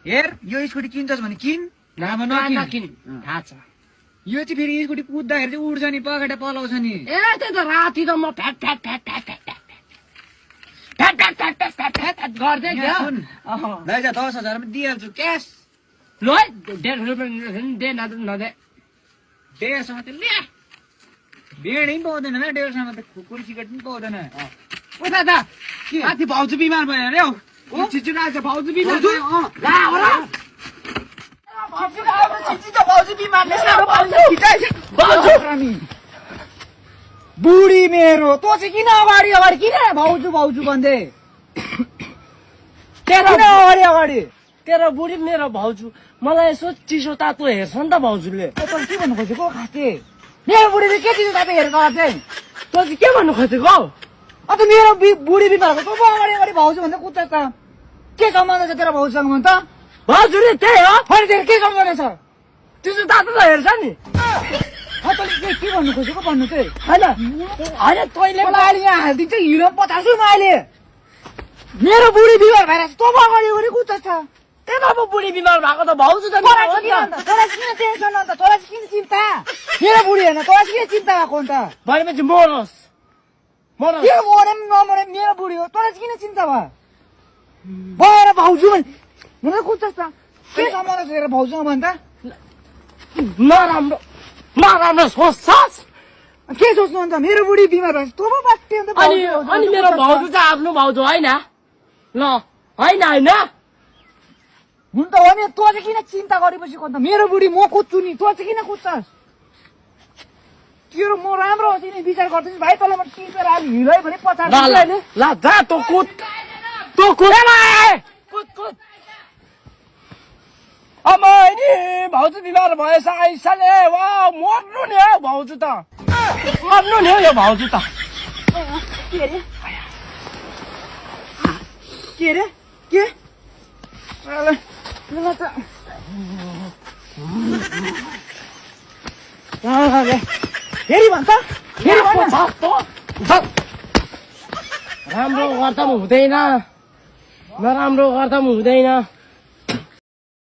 हेर यो स्कुटी किन्छस् भने किन नभए नकिन थाहा छ यो चाहिँ फेरि स्कुटी कुद्दाखेरि चाहिँ उड्छ नि पकेट पलाउँछ नि ए त्यही त राति त म fat fat fat fat fat fat fat fat fat fat fat fat गर्दै यहाँ सुन लैजा 10,000 मा दिइहाल्छु क्यास ल है 1.5 रुपियाँ दे नदे 1.5 सय मात्रै ल्या बेडै पनि पाउँदैन न 1.5 सयमा त खुकुरी सिगरेट पनि पाउँदैन उता दा माथि भाउजू बिमार भयो अरे हौ छिटो राख्छ भाउजू बिमार भयो ला हो र भाउजू बिमारले साह्रो भाउजू बुढी मेरो तँ चाहिँ किन अगाडि अगाडि किन भाउजू भाउजू भन्दै किन अगाडि अगाडि तेरो बुढी मेरो भाउजू मलाई यसो चिसो तातो हेर्छ नि त भाउजूले तँ के भन्नु खोजेको खाँचे मेरो बुढीले के चिज तातो हेरेको चाहिँ तँ चाहिँ के भन्नु खोजेको अन्त मेरो बुढी बिमारको तँ अगाडि अगाडि भाउजू भन्दा कुद्छ त के सम्बन्ध छ तेरो भाउजूसँग भन् त भाउजूले त्यही हो अनि तेरो के सम्झने छ चिसो तातो त हेर्छ नि तैँले के भन्नु खोजेको भन्नु चाहिँ होइन होइन तैँले मलाई अहिले यहाँ हालिदिन्छ हिँड 50 म अहिले मेरो बुढी बिमार भएर तँ अगाडि अगाडि कुद्छ छ त्यही त अब बुढी बिमार भएको त भाउजू त तँलाई किन टेन्सन अन्त तँलाई किन चिन्ता मेरो बुढी होइन तँलाई किन चिन्ता भएको अन्त भनेपछि मरोस् के मरे नमरे मेरो बुढी हो तँलाई किन चिन्ता भयो भएर भाउजू मलाई कुद्छस् त के सम्बन्ध छ तेरो भाउजूसँग भन् त नराम्रो नराम्रो सोच्छस् के सोच्नु अन्त मेरो बुढी बिमार भएछ तँ पो बाट्टे अन्त अनि मेरो भाउजू चाहिँ आफ्नो भाउजू होइन ल होइन होइन हुन त हो नि तँ चाहिँ किन चिन्ता गरेपछि अन्त मेरो बुढी म कुद्छु नि तँ चाहिँ किन कुद्छस् तेरो म राम्रो हो तिमी विचार गर्दैछ भाइ तँलाई म टिपेर अहिले हिँडै भने 50 ल जा तँ कुद कुद अब नि भाउजू बिमार भएछ आइसाले वा मर्नु नि हौ भाउजू त मर्नु नि हौ यो भाउजू त के अरे के फेरि भन्छ राम्रो गर्दा पनि हुँदैन नराम्रो गर्दा पनि हुँदैन